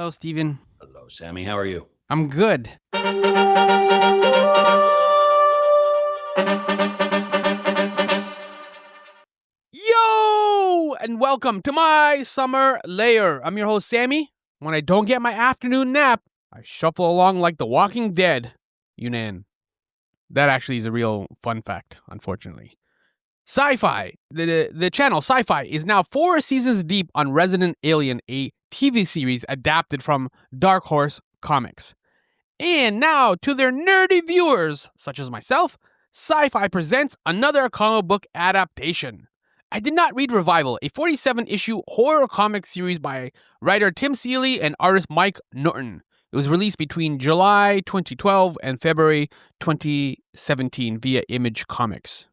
Hello, Steven. Hello, Sammy. How are you? I'm good. Yo! And welcome to My Summer Lair. I'm your host, Sammy. When I don't get my afternoon nap, I shuffle along like the Walking Dead. Younan. That actually is a real fun fact, unfortunately. Syfy, the channel Syfy, is now 4 seasons deep on Resident Alien, a TV series adapted from Dark Horse Comics. And now, to their nerdy viewers, such as myself, Syfy presents another comic book adaptation. I did not read Revival, a 47-issue horror comic series by writer Tim Seeley and artist Mike Norton. It was released between July 2012 and February 2017 via Image Comics.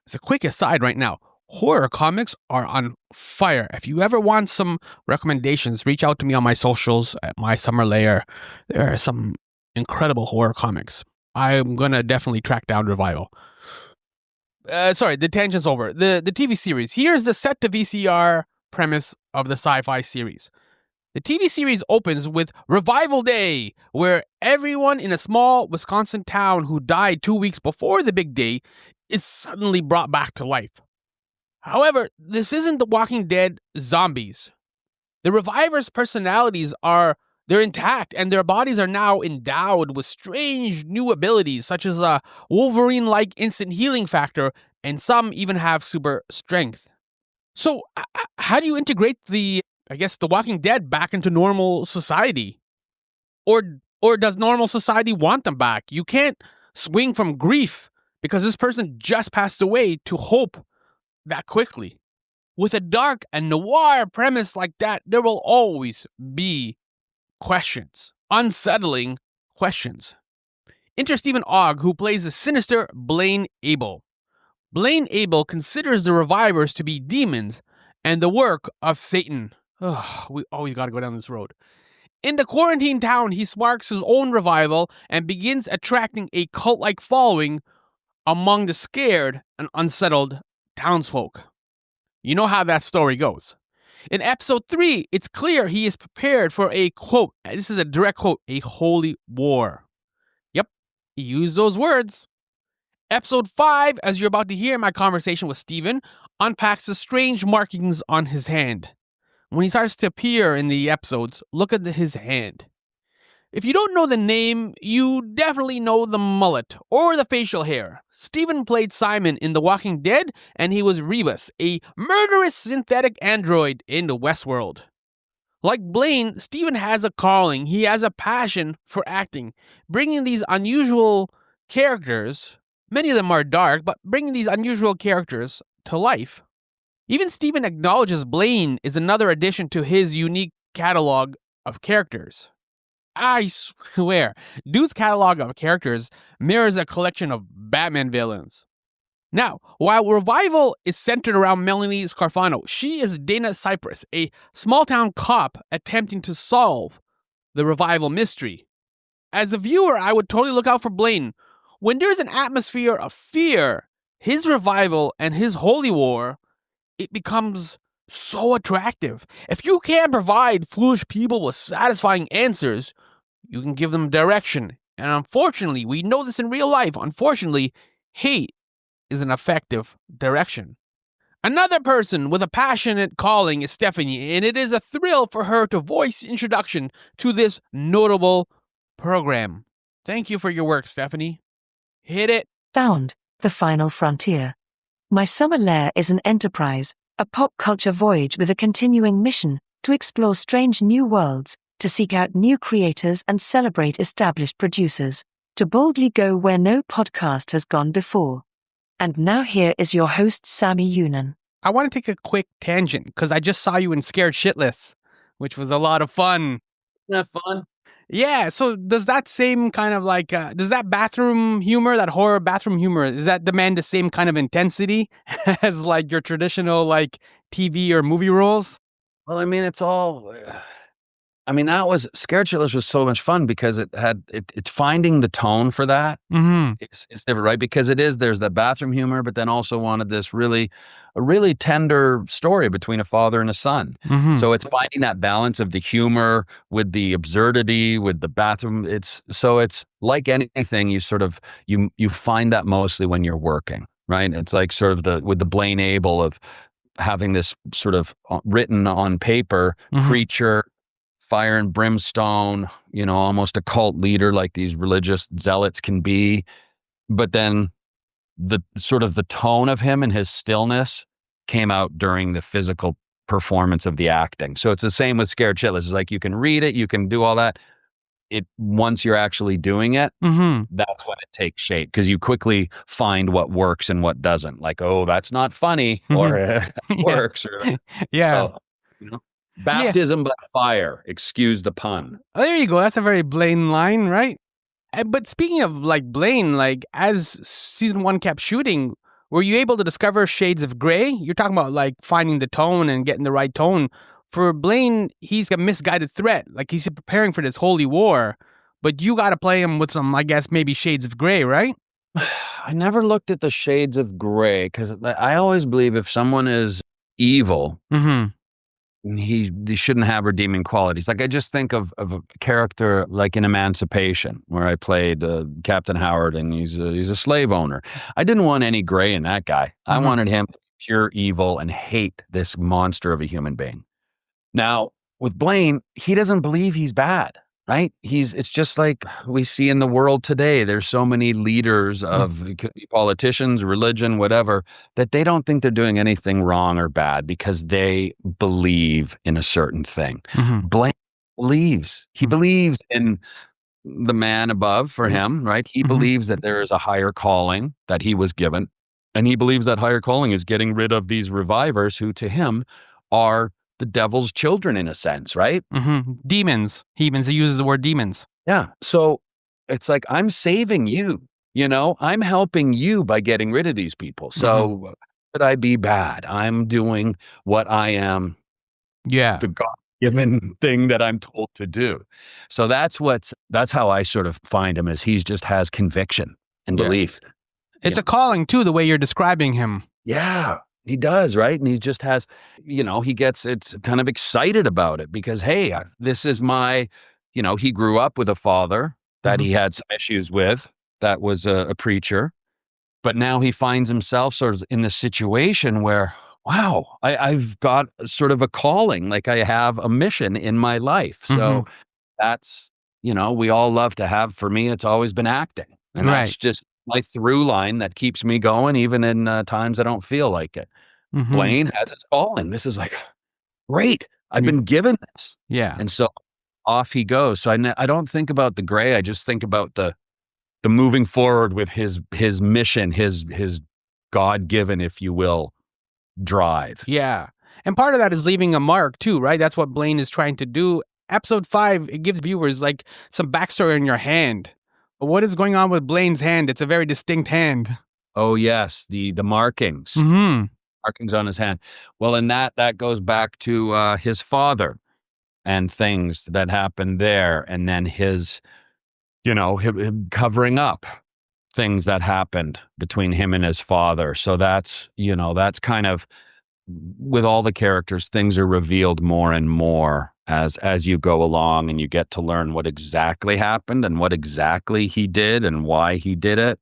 As a quick aside right now, horror comics are on fire. If you ever want some recommendations, reach out to me on my socials at My Summer Lair. There are some incredible horror comics. I'm going to definitely track down Revival. The tangent's over. The TV series. Here's the set to VCR premise of the Syfy series. The TV series opens with Revival Day, where everyone in a small Wisconsin town who died 2 weeks before the big day is suddenly brought back to life. However, this isn't the Walking Dead zombies. The revivers' personalities they're intact, and their bodies are now endowed with strange new abilities, such as a Wolverine-like instant healing factor, and some even have super strength. So, how do you integrate the Walking Dead back into normal society? Or does normal society want them back? You can't swing from grief because this person just passed away to hope that quickly. With a dark and noir premise like that, there will always be questions. Unsettling questions. Enter Steven Ogg, who plays the sinister Blaine Abel. Blaine Abel considers the revivers to be demons and the work of Satan. We always got to go down this road. In the quarantine town, he sparks his own revival and begins attracting a cult-like following among the scared and unsettled townsfolk. You know how that story goes. In episode 3, it's clear he is prepared for a, quote, this is a direct quote, a holy war. Yep, he used those words. Episode 5, as you're about to hear in my conversation with Steven, unpacks the strange markings on his hand. When he starts to appear in the episodes, look at his hand. If you don't know the name, you definitely know the mullet or the facial hair. Steven played Simon in The Walking Dead, and he was Rebus, a murderous synthetic android in the Westworld. Like Blaine, Steven has a calling. He has a passion for acting, bringing these unusual characters, many of them are dark, but bringing these unusual characters to life. Even Steven acknowledges Blaine is another addition to his unique catalog of characters. I swear, dude's catalog of characters mirrors a collection of Batman villains. Now, while Revival is centered around Melanie Scarfano, she is Dana Cypress, a small-town cop attempting to solve the Revival mystery. As a viewer, I would totally look out for Blaine. When there's an atmosphere of fear, his Revival and his holy war, it becomes so attractive. If you can't provide foolish people with satisfying answers, you can give them direction. And unfortunately, we know this in real life. Unfortunately, hate is an effective direction. Another person with a passionate calling is Stephanie, and it is a thrill for her to voice the introduction to this notable program. Thank you for your work, Stephanie. Hit it. Sound, the final frontier. My Summer Lair is an enterprise, a pop culture voyage with a continuing mission to explore strange new worlds, to seek out new creators and celebrate established producers, to boldly go where no podcast has gone before. And now here is your host, Sammy Younan. I want to take a quick tangent because I just saw you in Scared Shitless, which was a lot of fun. Isn't that fun? Yeah, so does that same kind of does that bathroom humor, that horror bathroom humor, does that demand the same kind of intensity as your traditional TV or movie roles? Well, I mean, it's all I mean, that was Scared Shitless was so much fun because it's finding the tone for that. Mm-hmm. It's different, right? Because there's that bathroom humor, but then also wanted a really tender story between a father and a son. Mm-hmm. So it's finding that balance of the humor with the absurdity, with the bathroom. It's like anything, you sort of, you find that mostly when you're working, right? It's like sort of with the Blaine Abel of having this sort of written on paper, Mm-hmm. preacher, fire and brimstone, almost a cult leader like these religious zealots can be. But then the sort of the tone of him and his stillness came out during the physical performance of the acting. So it's the same with Scared Shitless. It's like you can read it, you can do all that. Once you're actually doing it, Mm-hmm. that's when it takes shape because you quickly find what works and what doesn't. Like, oh, that's not funny, or that works, or Yeah. baptism by fire. Excuse the pun. Oh, there you go. That's a very Blaine line, right? But speaking of like Blaine, like as season 1 kept shooting, were you able to discover shades of gray? You're talking about like finding the tone and getting the right tone. For Blaine, he's a misguided threat. Like he's preparing for this holy war, but you got to play him with some, I guess, maybe shades of gray, right? I never looked at the shades of gray because I always believe if someone is evil, Mm-hmm. he shouldn't have redeeming qualities. Like I just think of a character like in Emancipation, where I played Captain Howard, and he's a slave owner. I didn't want any gray in that guy. I wanted him pure evil and hate this monster of a human being. Now with Blaine, he doesn't believe he's bad, right? It's just like we see in the world today. There's so many leaders of politicians, religion, whatever, that they don't think they're doing anything wrong or bad because they believe in a certain thing. Mm-hmm. Blaine believes. He believes in the man above for him, right? He believes that there is a higher calling that he was given. And he believes that higher calling is getting rid of these revivers who to him are the devil's children in a sense, right? Mm-hmm. Demons. He uses the word demons. Yeah. So it's like, I'm saving you, I'm helping you by getting rid of these people. So should I be bad? I'm doing what I am. Yeah. The God-given thing that I'm told to do. So that's how I sort of find him, is he just has conviction and belief. It's a calling too, the way you're describing him. Yeah. He does, right? And he just has, it's kind of excited about it because, hey, this is my, he grew up with a father that he had some issues with, that was a preacher. But now he finds himself sort of in this situation where, wow, I've got sort of a calling, like I have a mission in my life. So that's, we all love to have, for me, it's always been acting. And that's just my through line that keeps me going, even in times I don't feel like it. Blaine has his calling. This is like, great. I've been given this. Yeah. And so off he goes. So I don't think about the gray. I just think about the moving forward with his mission, his God-given, if you will, drive. Yeah. And part of that is leaving a mark too, right? That's what Blaine is trying to do. Episode 5, it gives viewers like some backstory on your hand. What is going on with Blaine's hand? It's a very distinct hand. Oh yes, the markings. Markings on his hand. Well, and that goes back to his father and things that happened there, and then his, him covering up things that happened between him and his father. So that's kind of, with all the characters, things are revealed more and more as you go along, and you get to learn what exactly happened and what exactly he did and why he did it.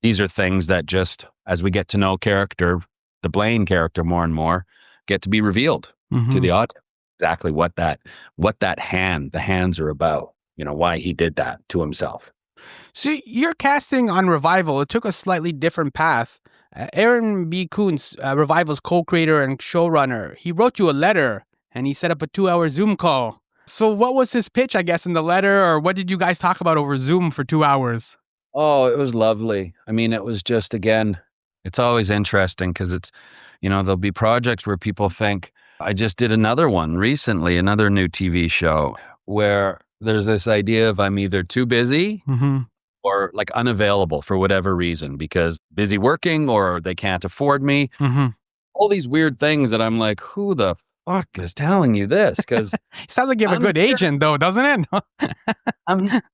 These are things that just, as we get to know the Blaine character more and more, get to be revealed to the audience. Exactly what the hands are about, why he did that to himself. So your casting on Revival, it took a slightly different path. Aaron B. Koontz, Revival's co-creator and showrunner, he wrote you a letter and he set up a 2-hour Zoom call. So what was his pitch, I guess, in the letter, or what did you guys talk about over Zoom for 2 hours? Oh, it was lovely. I mean, it was just, again, it's always interesting because it's, there'll be projects where people think, I just did another one recently, another new TV show, where there's this idea of I'm either too busy or like unavailable for whatever reason, because busy working or they can't afford me. All these weird things that I'm like, who the fuck is telling you this? Because Sounds like you have a good agent, though, doesn't it?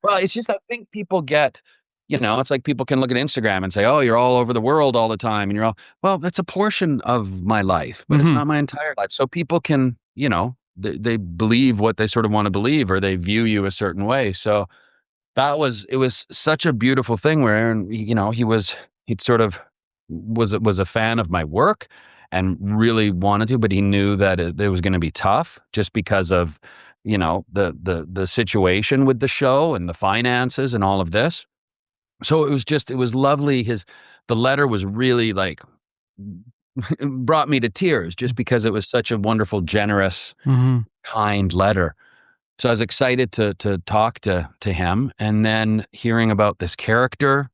well, it's just I think people get, it's like people can look at Instagram and say, oh, you're all over the world all the time. And well, that's a portion of my life, but it's not my entire life. So people can, they believe what they sort of want to believe, or they view you a certain way. So it was such a beautiful thing where Aaron, he'd sort of was a fan of my work and really wanted to, but he knew that it was going to be tough just because of, the situation with the show and the finances and all of this. So it was lovely. The letter was really like, brought me to tears just because it was such a wonderful, generous, kind letter. So I was excited to talk to him, and then hearing about this character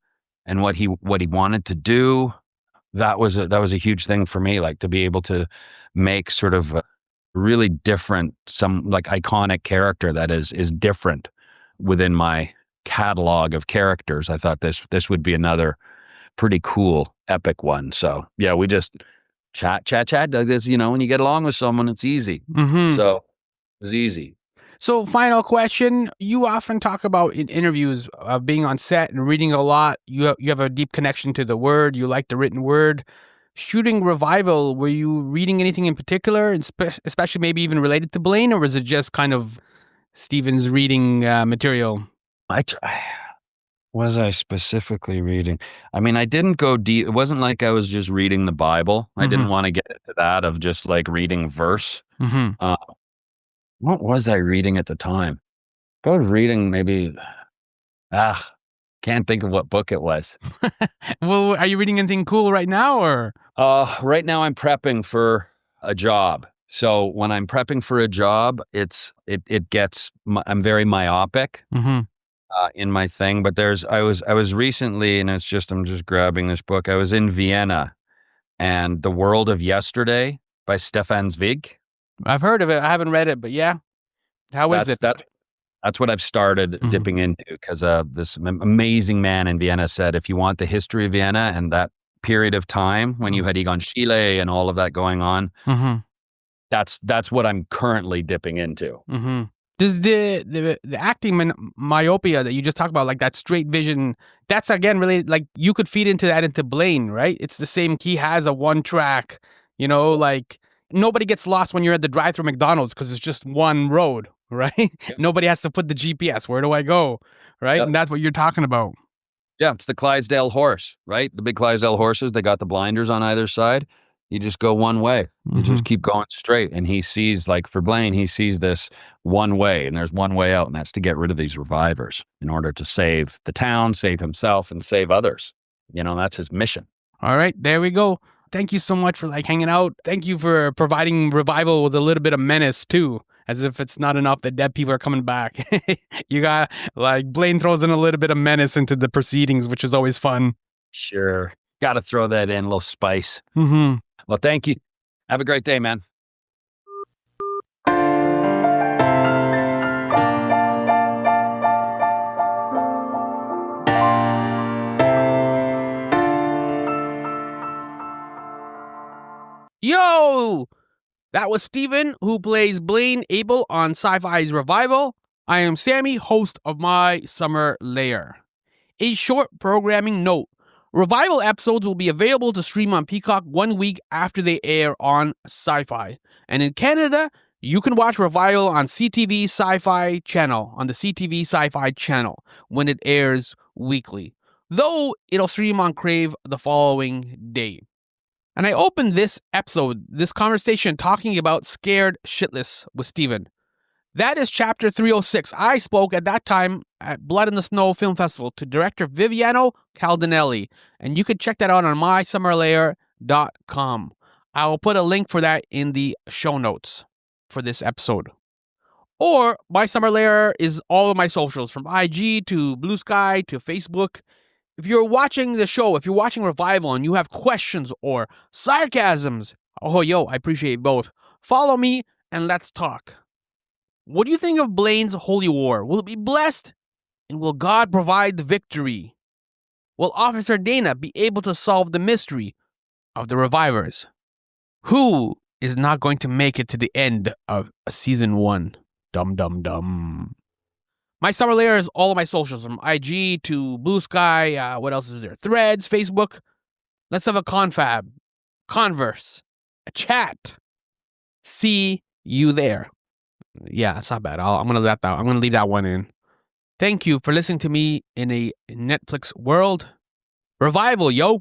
and what he wanted to do. That was a huge thing for me, like to be able to make sort of a really different, some like iconic character that is different within my catalog of characters. I thought this would be another pretty cool, epic one. So yeah, we just chat like this. When you get along with someone, it's easy. So it was easy. So, final question. You often talk about in interviews being on set and reading a lot. You have a deep connection to the word. You like the written word. Shooting Revival, were you reading anything in particular, especially maybe even related to Blaine, or was it just kind of Steven's reading material? Was I specifically reading? I mean, I didn't go deep. It wasn't like I was just reading the Bible. I didn't want to get into that of just like reading verse. What was I reading at the time? I was reading maybe, can't think of what book it was. Well, are you reading anything cool right now, or? Right now I'm prepping for a job. So when I'm prepping for a job, I'm very myopic in my thing. But I was recently, and I'm just grabbing this book. I was in Vienna, and The World of Yesterday by Stefan Zweig. I've heard of it. I haven't read it, but yeah. How is it? That's what I've started dipping into, because this amazing man in Vienna said, if you want the history of Vienna and that period of time when you had Egon Schiele and all of that going on, that's what I'm currently dipping into. Does the acting myopia that you just talked about, like that straight vision, that's again really like you could feed into that into Blaine, right? It's the same. He has a one track, like nobody gets lost when you're at the drive-thru McDonald's because it's just one road, right? Yep. Nobody has to put the GPS. Where do I go? Right. Yep. And that's what you're talking about. Yeah. It's the Clydesdale horse, right? The big Clydesdale horses, they got the blinders on either side. You just go one way. You just keep going straight. And he sees, like for Blaine, he sees this one way, and there's one way out, and that's to get rid of these revivers in order to save the town, save himself, and save others. That's his mission. All right, there we go. Thank you so much for hanging out. Thank you for providing Revival with a little bit of menace too, as if it's not enough that dead people are coming back. You got Blaine throws in a little bit of menace into the proceedings, which is always fun. Sure. Got to throw that in, a little spice. Well, thank you. Have a great day, man. Yo! That was Steven, who plays Blaine Abel on Syfy's Revival. I am Sammy, host of My Summer Lair. A short programming note. Revival episodes will be available to stream on Peacock 1 week after they air on Syfy. And in Canada, you can watch Revival on CTV Syfy channel, on the CTV Syfy channel, when it airs weekly. Though it'll stream on Crave the following day. And I opened this episode, this conversation, talking about Scared Shitless with Steven. That is chapter 306. I spoke at that time at Blood in the Snow Film Festival to director Viviano Caldinelli, and you can check that out on mysummerlair.com. I will put a link for that in the show notes for this episode. Or My Summer Lair is all of my socials, from IG to Blue Sky to Facebook. If you're watching the show, if you're watching Revival and you have questions or sarcasms, I appreciate both. Follow me and let's talk. What do you think of Blaine's holy war? Will it be blessed? And will God provide the victory? Will Officer Dana be able to solve the mystery of the revivers? Who is not going to make it to the end of season 1. Dum dum dum. My Summer Lair is all of my socials, from IG to Blue Sky. What else is there? Threads, Facebook. Let's have a confab, converse, a chat. See you there. Yeah, it's not bad. I'm gonna leave that one in. Thank you for listening to me in a Netflix world. Revival, yo.